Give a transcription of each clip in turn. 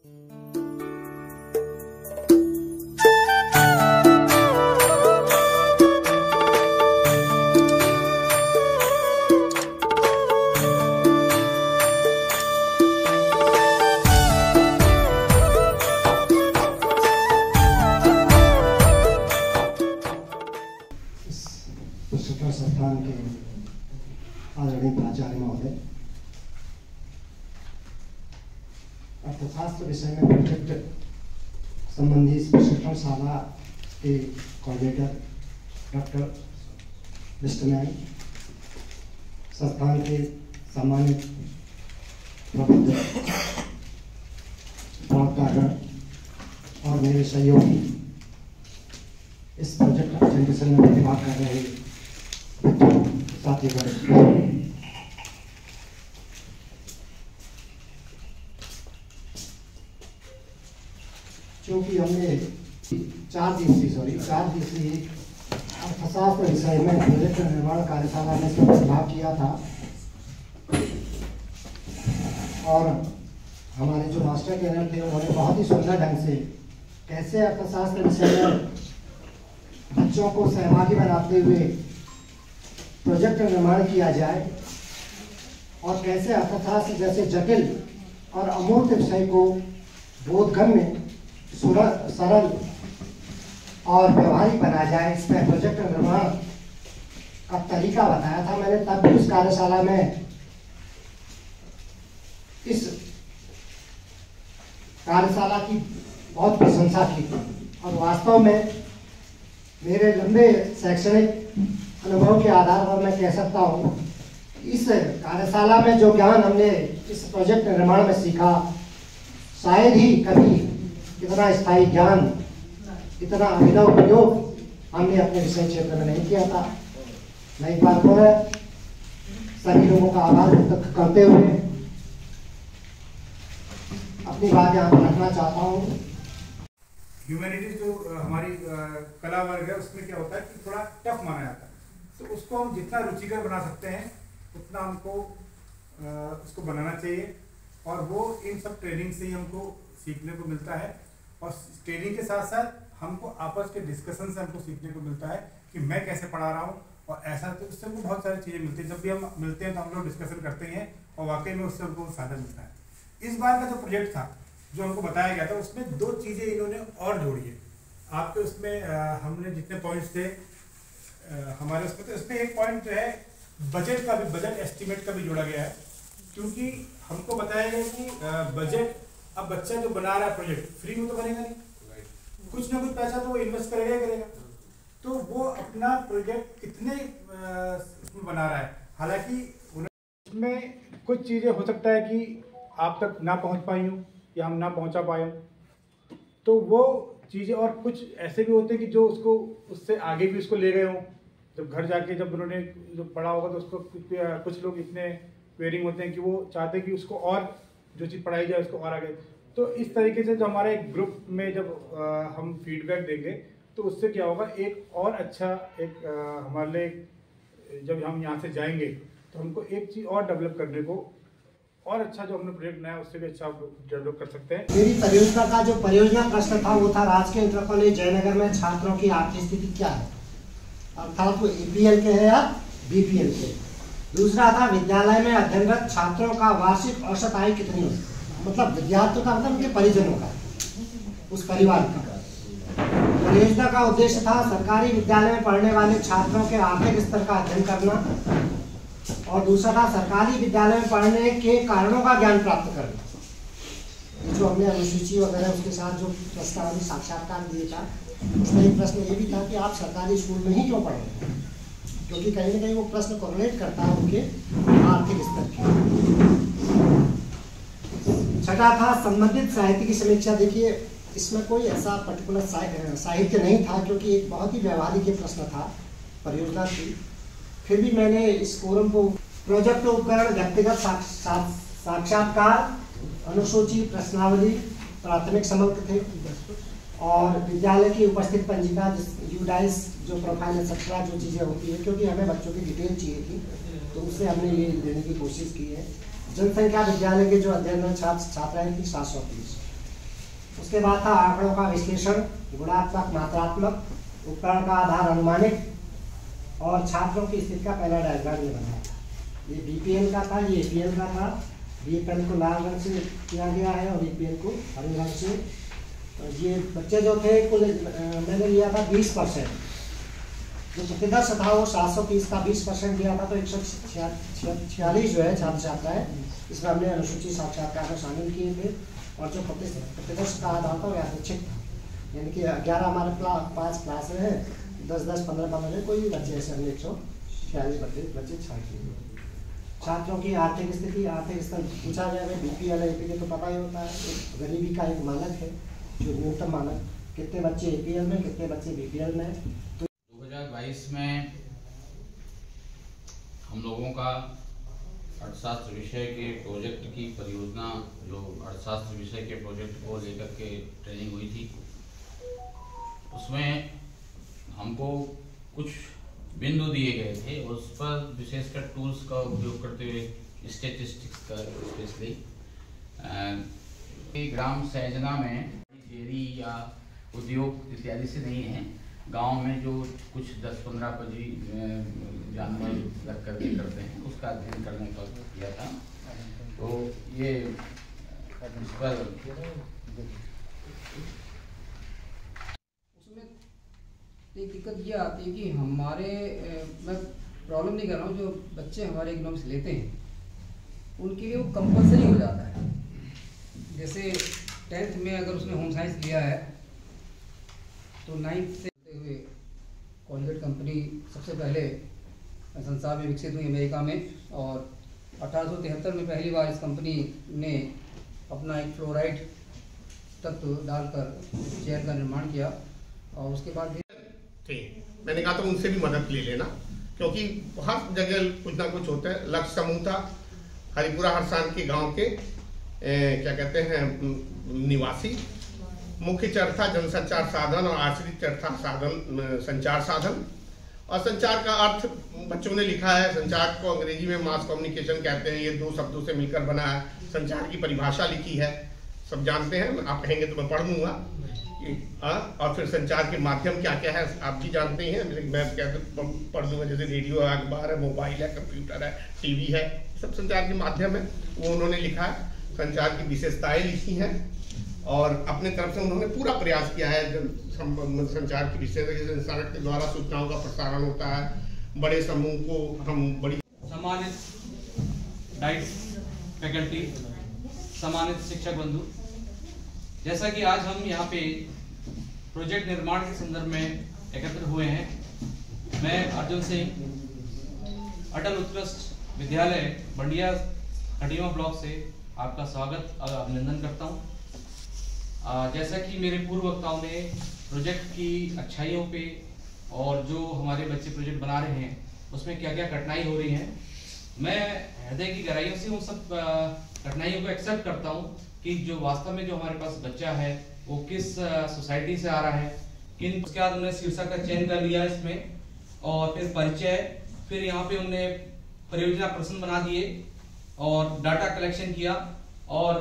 प्रशिक्षण संस्थान के आदरणीय प्राचार्य महोदय, अर्थशास्त्र विषय में प्रोजेक्ट संबंधी प्रशिक्षण शाला के कोऑर्डिनेटर डॉक्टर लिस्टमैन, संस्थान के सम्मानित प्रवक्तागण और मेरे सहयोगी, इस प्रोजेक्ट प्रेजेंटेशन में प्रतिभाग कर रहे साथीगण, क्योंकि हमने 4 दिवसीय अर्थशास्त्र विषय में प्रोजेक्ट निर्माण कार्यशाला में प्रतिभाग किया था और हमारे जो मास्टर ट्रेनर थे उन्होंने बहुत ही सुंदर ढंग से कैसे अर्थशास्त्र विषय में बच्चों को सहभागी बनाते हुए प्रोजेक्ट निर्माण किया जाए और कैसे अर्थशास्त्र जैसे जटिल और अमूर्त विषय को बोधगम्य, सरल और व्यवहारिक बनाया जाए, इस पर प्रोजेक्ट निर्माण का तरीका बताया था मैंने। तब भी उस कार्यशाला में इस कार्यशाला की बहुत प्रशंसा की और वास्तव में मेरे लंबे शैक्षणिक अनुभव के आधार पर मैं कह सकता हूँ इस कार्यशाला में जो ज्ञान हमने इस प्रोजेक्ट निर्माण में सीखा, शायद ही कभी इतना स्थायी ज्ञान, इतना अभिनव प्रयोग हमने अपने विषय क्षेत्र में नहीं किया था। मैं एक बार फिर सभी लोगों का आभार व्यक्त करते हुए अपनी बात यहाँ पर रखना चाहता हूँ। ह्यूमैनिटीज जो हमारी कला वर्ग है उसमें क्या होता है कि थोड़ा टफ माना जाता है, तो उसको हम जितना रुचिकर बना सकते हैं उतना हमको उसको बनाना चाहिए और वो इन सब ट्रेनिंग से ही हमको सीखने को मिलता है। और ट्रेनिंग के साथ साथ हमको आपस के डिस्कशन से हमको सीखने को मिलता है कि मैं कैसे पढ़ा रहा हूँ और ऐसा, तो उससे हमको बहुत सारी चीज़ें मिलती हैं। जब भी हम मिलते हैं तो हम लोग डिस्कशन करते हैं और वाकई में उससे हमको फायदा मिलता है। इस बार का जो प्रोजेक्ट था जो हमको बताया गया था उसमें 2 चीज़ें इन्होंने और जोड़ी है आपके उसमें। हमने जितने पॉइंट्स थे हमारे उसमें, तो इसमें एक पॉइंट जो है बजट का भी, बजट एस्टिमेट का भी जोड़ा गया है, क्योंकि हमको बताया गया कि बजट अब बच्चा जो बना रहा है प्रोजेक्ट फ्री में तो बनेगा नहीं, कुछ ना कुछ पैसा तो वो इन्वेस्ट करेगा। तो वो अपना प्रोजेक्ट कितने उसमें बना रहा है, हालांकि उसमें कुछ चीज़ें हो सकता है कि आप तक ना पहुंच पाई हूँ या हम ना पहुंचा पाए हूँ, तो वो चीज़ें और कुछ ऐसे भी होते हैं कि जो उसको उससे आगे भी उसको ले गए हों। जब घर जाके जब उन्होंने जो पढ़ा होगा तो उसको कुछ लोग इतने वेयरिंग होते हैं कि वो चाहते हैं कि उसको और जो चीज़ पढ़ाई जाए उसको और आगे। तो इस तरीके से जो हमारे ग्रुप में जब हम फीडबैक देंगे तो उससे क्या होगा, एक और अच्छा एक हमारे लिए जब हम यहाँ से जाएंगे तो हमको एक चीज़ और डेवलप करने को और अच्छा जो हमने प्रोजेक्ट बनाया उससे भी अच्छा डेवलप कर सकते हैं। मेरी परियोजना का जो परियोजना प्रश्न था वो था राजकीय इंटर कॉलेज जयनगर में छात्रों की आर्थिक स्थिति क्या है, अर्थात वो APL के है या BPL के। दूसरा था विद्यालय में अध्ययनरत छात्रों का वार्षिक औसत आय कितनी हो, मतलब विद्यार्थियों का, मतलब उनके परिजनों का, उस परिवार का। परियोजना का उद्देश्य था सरकारी विद्यालय में पढ़ने वाले छात्रों के आर्थिक स्तर का अध्ययन करना और दूसरा था सरकारी विद्यालय में पढ़ने के कारणों का ज्ञान प्राप्त करना। जो हमने अनुसूची वगैरह उसके साथ जो प्रस्तावनी साक्षात्कार दिए था उसमें एक प्रश्न ये भी था कि आप सरकारी स्कूल में ही क्यों पढ़ रहे हैं, क्योंकि कहीं ना कहीं वो प्रश्न कोरिलेट करता है उनके आर्थिक स्तर की। छठा था संबंधित साहित्य की समीक्षा। देखिए इसमें कोई ऐसा पर्टिकुलर साहित्य नहीं था क्योंकि एक बहुत ही व्यवहारिक प्रश्न था परियोजना की। फिर भी मैंने इस फोरम को प्रोजेक्ट उपकरण, व्यक्तिगत साक्षात्कार, अनुसूची, प्रश्नावली, प्राथमिक समग्र थे और विद्यालय की उपस्थित पंजिका, यूडाइस जो प्रोफाइल एक्सेट्रा जो चीज़ें होती है, क्योंकि हमें बच्चों की डिटेल चाहिए थी तो उससे हमने ये देने की कोशिश की है। जनसंख्या विद्यालय के जो अध्ययन छात्र छात्राएं थी 730। उसके बाद था आंकड़ों का विश्लेषण, गुणात्मक, मात्रात्मक, उपकरण का आधार अनुमानित, और छात्रों की स्थिति का पहला डायग्राम ये बनाया था। ये बीपीएल का था, ये एपीएल का था। बीपीएल को लाल रंग से किया गया है और एपीएल को हरे रंग से। ये बच्चे जो थे कुल मैंने लिया था 20%, जो प्रतिदर्श था वो 730 का 20% दिया था, तो 146 जो है छात्र छात्राएँ इसमें हमने अनुसूचित साक्षात्कार में शामिल किए थे। और जो प्रतिदर्श का आधार था वो यादृच्छिक था, यानी कि 11 हमारे पास क्लास में है, 10-10, 15-15 कोई भी बच्चे ऐसे हमने 146 बच्चे छात्र। छात्रों की आर्थिक स्थिति, आर्थिक स्तर पूछा गया है। बीपीएल एपीएल तो पता ही होता है, गरीबी का एक मानक है, जो न्यूनतम मानक, कितने बच्चे एपीएल में, कितने बच्चे बीपीएल में। तो 2022 में हम लोगों का अर्थशास्त्र विषय के प्रोजेक्ट की परियोजना, जो अर्थशास्त्र विषय के प्रोजेक्ट को लेकर के ट्रेनिंग हुई थी, उसमें हमको कुछ बिंदु दिए गए थे। उस पर विशेषकर टूल्स का उपयोग करते हुए, स्टैटिस्टिक्स का स्पेशली, ग्राम सहजना में डेयरी या उद्योग इत्यादि से नहीं है, गांव में जो कुछ 10-15 जानवर रख करके करते हैं, उसका अध्ययन करने का किया था। तो ये इस पर उसमें एक दिक्कत ये आती है कि हमारे, मैं प्रॉब्लम नहीं कर रहा हूँ, जो बच्चे हमारे इकोनॉमिक्स लेते हैं उनके लिए वो कंपलसरी हो जाता है। जैसे 10th में अगर उसने होम साइंस लिया है तो 9th से हुए कॉलगेट कंपनी सबसे पहले संसार में विकसित हुई अमेरिका में, और 1873 में पहली बार इस कंपनी ने अपना एक फ्लोराइड तत्व डालकर चेयर का निर्माण किया। और उसके बाद थे, मैंने कहा तो उनसे भी मदद ले लेना, क्योंकि हर जगह कुछ ना कुछ होता है। लक्ष्य समूह था हरिपुरा हरसान के गांव के क्या कहते हैं निवासी। मुख्य चर था जनसंचार साधन और आश्रित चर था साधन संचार साधन। और संचार का अर्थ बच्चों ने लिखा है, संचार को अंग्रेजी में मास कम्युनिकेशन कहते हैं। ये 2 शब्दों से मिलकर बना है। संचार की परिभाषा लिखी है, सब जानते हैं, आप कहेंगे तो मैं पढ़ दूंगा। और फिर संचार के माध्यम क्या क्या है आप भी जानते हैं, मैं कहते पढ़ दूंगा। जैसे रेडियो है, अखबार है, मोबाइल है, कंप्यूटर है, टीवी है, सब संचार के माध्यम है, वो उन्होंने लिखा है। संचार की विशेषताएं लिखी हैं और अपने तरफ से उन्होंने पूरा प्रयास किया है। संचार की विशेषता, जैसे संचार के द्वारा सूचनाओं का प्रसारण होता है, बड़े समूह को हम बड़ी सम्मानित डाइट फैकल्टी, सम्मानित शिक्षक बंधु, जैसा कि आज हम यहाँ पे प्रोजेक्ट निर्माण के संदर्भ में एकत्र हुए हैं, मैं अर्जुन सिंह अटल उत्कृष्ट विद्यालय बंडिया खटीमा ब्लॉक से आपका स्वागत और अभिनंदन करता हूँ। जैसा कि मेरे पूर्व वक्ताओं ने प्रोजेक्ट की अच्छाइयों पे और जो हमारे बच्चे प्रोजेक्ट बना रहे हैं उसमें क्या क्या कठिनाई हो रही है, मैं हृदय की गहराइयों से उन सब कठिनाइयों को एक्सेप्ट करता हूँ कि जो वास्तव में जो हमारे पास बच्चा है वो किस सोसाइटी से आ रहा है, किन। उसके बाद उन्होंने शीर्षक का चयन कर लिया इसमें, और फिर परिचय, फिर यहाँ पे उन्होंने परियोजना प्रश्न बना दिए और डाटा कलेक्शन किया। और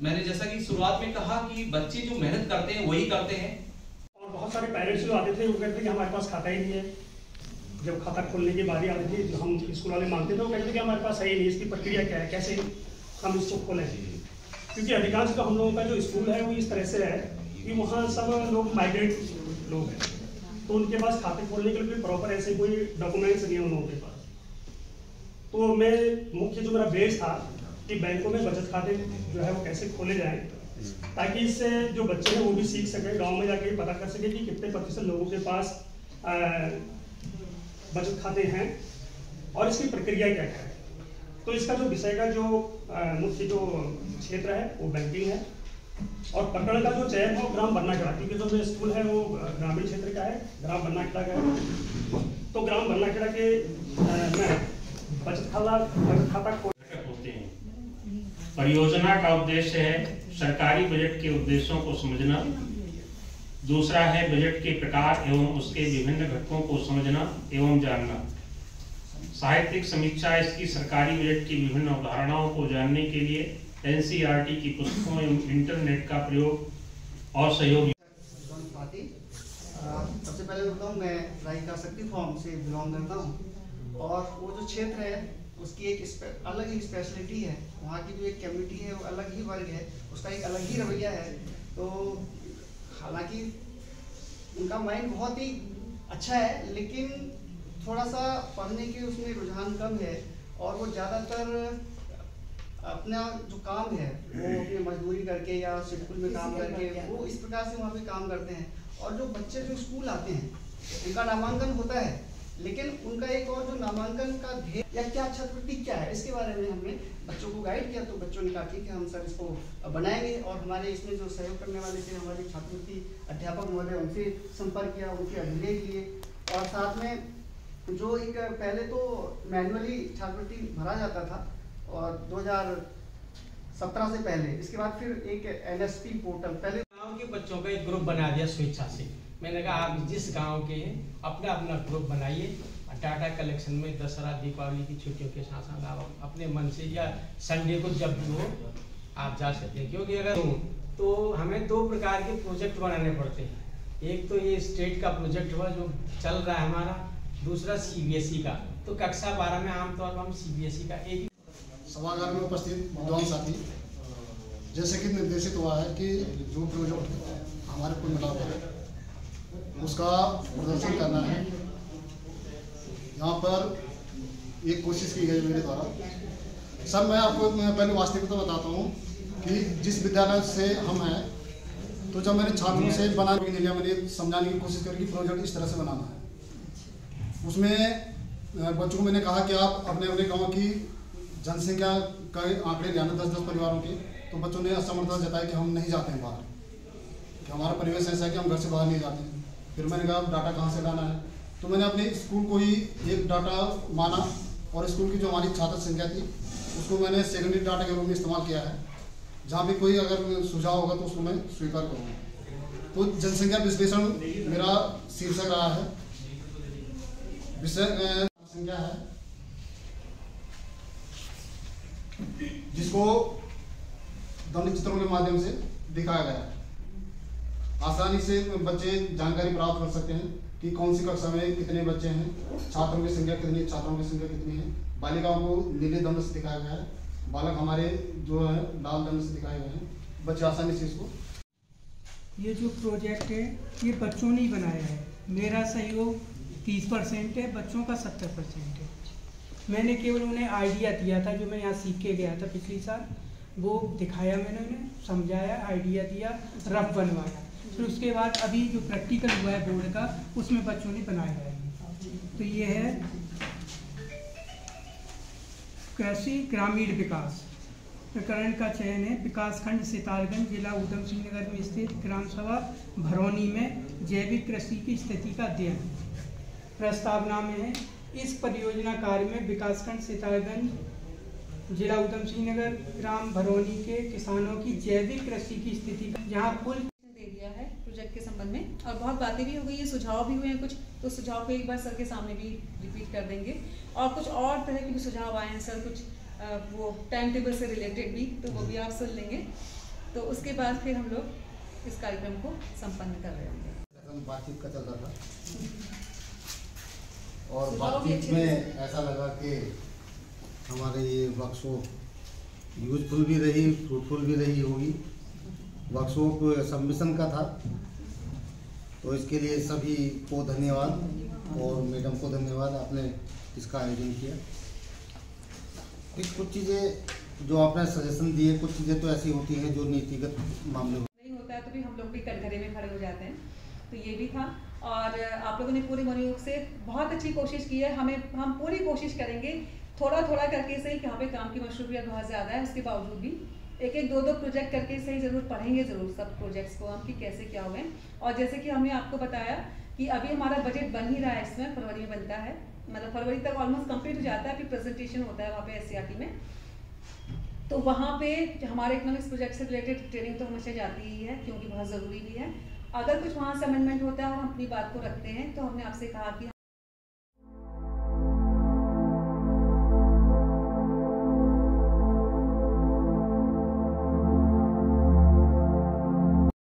मैंने जैसा कि शुरुआत में कहा कि बच्चे जो मेहनत करते हैं वही करते हैं। और बहुत सारे पेरेंट्स जो आते थे वो कहते थे कि हमारे पास खाता ही नहीं है। जब खाता खोलने की बारी आती थी, जो हम स्कूल वाले मांगते थे, वो कहते थे कि हमारे पास है ही नहीं, इसकी प्रक्रिया क्या है, कैसे हम इसको खोलें। क्योंकि अधिकांश का हम लोगों का जो स्कूल है वो इस तरह से है कि वहाँ सब लोग माइग्रेट लोग हैं, तो उनके पास खाते खोलने के लिए प्रॉपर ऐसे कोई डॉक्यूमेंट्स नहीं है उन लोगों के पास। तो मैं मुख्य जो मेरा बेस था कि बैंकों में बचत खाते जो है वो कैसे खोले जाएं, ताकि इससे जो बच्चे हैं वो भी सीख सके, गांव में जाके पता कर सके कि कितने प्रतिशत लोगों के पास बचत खाते हैं और इसकी प्रक्रिया क्या क्या है। तो इसका जो विषय का जो मुख्य जो क्षेत्र है वो बैंकिंग है, और प्रकरण का जो चयन है वो ग्राम बन्नाखेड़ा, क्योंकि जो मेरा स्कूल है वो ग्रामीण क्षेत्र का है, ग्राम बन्नाखेड़ा का है। तो ग्राम बन्नाखेड़ा के में बचत खाता होते हैं। परियोजना का उद्देश्य है सरकारी बजट के उद्देश्यों को समझना, दूसरा है बजट के प्रकार एवं उसके विभिन्न घटकों को समझना एवं जानना। साहित्यिक समीक्षा इसकी सरकारी बजट की विभिन्न अवधारणाओं को जानने के लिए NCERT की पुस्तकों एवं इंटरनेट का प्रयोग और सहयोग। सबसे पहले बताऊँ, मैं राधिका शक्ति फॉर्म से बिलोंग करता हूँ और वो जो क्षेत्र है उसकी एक अलग ही स्पेशलिटी है। वहाँ की जो एक कम्युनिटी है वो अलग ही वर्ग है, उसका एक अलग ही रवैया है। तो हालांकि उनका माइंड बहुत ही अच्छा है, लेकिन थोड़ा सा पढ़ने के उसमें रुझान कम है और वो ज़्यादातर अपना जो काम है वो अपनी मजदूरी करके या स्कूल में काम करके वो इस प्रकार से वहाँ पे काम करते हैं। और जो बच्चे जो स्कूल आते हैं उनका नामांकन होता है, लेकिन उनका एक और जो नामांकन का ध्येय या क्या छात्रवृत्ति क्या है इसके बारे में हमने बच्चों को गाइड किया। तो बच्चों ने कहा ठीक है, हम सर इसको बनाएंगे। और हमारे इसमें जो सहयोग करने वाले थे हमारे छात्रवृत्ति अध्यापक महोदय, उनसे संपर्क किया, उनके अभिलेख लिए। और साथ में जो एक पहले तो मैनुअली छात्रवृत्ति भरा जाता था और 2017 से पहले, इसके बाद फिर एक NSP पोर्टल, पहले गांव के बच्चों का एक ग्रुप बना दिया स्वेच्छा से। मैंने कहा आप जिस गांव के हैं अपना अपना ग्रुप बनाइए, डाटा कलेक्शन में दशहरा दीपावली की छुट्टियों के साथ साथ आप अपने मन से या संडे को जब भी हो आप जा सकते हैं। क्योंकि अगर तो हमें 2 प्रकार के प्रोजेक्ट बनाने पड़ते हैं। एक तो ये स्टेट का प्रोजेक्ट हुआ जो चल रहा है हमारा, दूसरा CBSE का। तो कक्षा 12 में आमतौर पर हम CBSE का एक सभागार में उपस्थित विद्वान साथी, जैसे कि निर्देशित हुआ है कि जो प्रोजेक्ट हमारे को मिला हुआ है उसका प्रदर्शन करना है। यहाँ पर एक कोशिश की गई मेरे द्वारा। सर मैं आपको पहले वास्तविकता बताता हूँ कि जिस विद्यालय से हम हैं, तो जब मैंने छात्रों से बनाने नहीं लिया, मैंने समझाने की कोशिश करी कि प्रोजेक्ट इस तरह से बनाना है। उसमें बच्चों को मैंने कहा कि आप अपने अपने गाँव की जनसंख्या का आंकड़े लेना 10-10 परिवारों के। तो बच्चों ने असमर्थता जताई कि हम नहीं जाते हैं बाहर, कि हमारा परिवेश ऐसा है कि हम घर से बाहर नहीं जाते हैं। फिर मैंने कहा डाटा कहाँ से लाना है, तो मैंने अपने स्कूल को ही एक डाटा माना और स्कूल की जो हमारी छात्र संख्या थी उसको मैंने सेकेंडरी डाटा के रूप में इस्तेमाल किया है। जहाँ भी कोई अगर सुझाव होगा तो उसको मैं स्वीकार करूँगा। तो जनसंख्या विश्लेषण मेरा शीर्षक रहा है। विषय संख्या है जिसको ध्वनि चित्रों के माध्यम से दिखाया गया है। आसानी से बच्चे जानकारी प्राप्त कर सकते हैं कि कौन सी कक्षा में कितने बच्चे हैं, छात्रों की संख्या कितनी है, छात्रों की संख्या कितनी है। बालिकाओं को नीले दंड से दिखाया गया है, बालक हमारे जो है लाल दंड से दिखाए गए हैं। बच्चे आसानी से इसको। ये जो प्रोजेक्ट है ये बच्चों ने ही बनाया है। मेरा सहयोग 30% है, बच्चों का 70% है। मैंने केवल उन्हें आइडिया दिया था, जो मैं यहाँ सीख के गया था पिछले साल, वो दिखाया मैंने उन्हें, समझाया, आइडिया दिया, रफ बनवाया। फिर उसके बाद अभी जो प्रैक्टिकल हुआ है बोर्ड का उसमें बच्चों ने बनाया है। तो ये है कृषि ग्रामीण विकास प्रकरण का चयन है। विकासखंड सितारगंज, जिला ऊधम सिंह नगर में स्थित ग्राम सभा भरौनी में जैविक कृषि की स्थिति का अध्ययन। प्रस्तावना में है इस परियोजना कार्य में विकासखंड सितारगंज, जिला ऊधम सिंह नगर, ग्राम भरौनी के किसानों की जैविक कृषि की स्थिति का जहाँ कुल दे दिया है प्रोजेक्ट के संबंध में, और बहुत बातें भी हो गई है, सुझाव भी हुए हैं कुछ। तो सुझाव को एक बार सर के सामने भी रिपीट कर देंगे। और कुछ और तरह के भी सुझाव आए हैं सर, कुछ वो टाइम टेबल से रिलेटेड भी, तो वो भी आप सुन लेंगे। तो उसके बाद फिर हम लोग इस कार्यक्रम को संपन्न कर रहे होंगे। बातचीत का चल रहा था और बातचीत में ऐसा लगा कि हमारे ये वर्कशॉप यूजफुल भी रही, फ्रूटफुल भी रही होगी। वर्कशॉप सबमिशन का था, तो इसके लिए सभी को धन्यवाद और मैडम को धन्यवाद, आपने इसका आयोजन किया। कुछ चीज़ें जो आपने सजेशन दिए, कुछ चीज़ें तो ऐसी होती हैं जो नीतिगत मामले नहीं होता है तो भी हम लोग भी कटघरे में खड़े हो जाते हैं। तो ये भी था, और आप लोगों ने पूरे मनोयोग से बहुत अच्छी कोशिश की है। हम पूरी कोशिश करेंगे थोड़ा थोड़ा करके सही, यहाँ पे काम की मशरूफियत बहुत ज़्यादा है, उसके बावजूद भी एक एक दो दो प्रोजेक्ट करके सही ज़रूर पढ़ेंगे ज़रूर सब प्रोजेक्ट्स को हम कि कैसे क्या हुए। और जैसे कि हमने आपको बताया कि अभी हमारा बजट बन ही रहा है, इसमें फरवरी में बनता है, मतलब फरवरी तक ऑलमोस्ट कंप्लीट हो जाता है। फिर प्रेजेंटेशन होता है वहाँ पे SCRT में, तो वहाँ पे हमारे इकोनॉमिक्स प्रोजेक्ट से रिलेटेड ट्रेनिंग तो हमेशा जाती ही है, क्योंकि बहुत ज़रूरी भी है। अगर कुछ वहाँ से अमेंडमेंट होता है और हम अपनी बात को रखते हैं, तो हमने आपसे कहा कि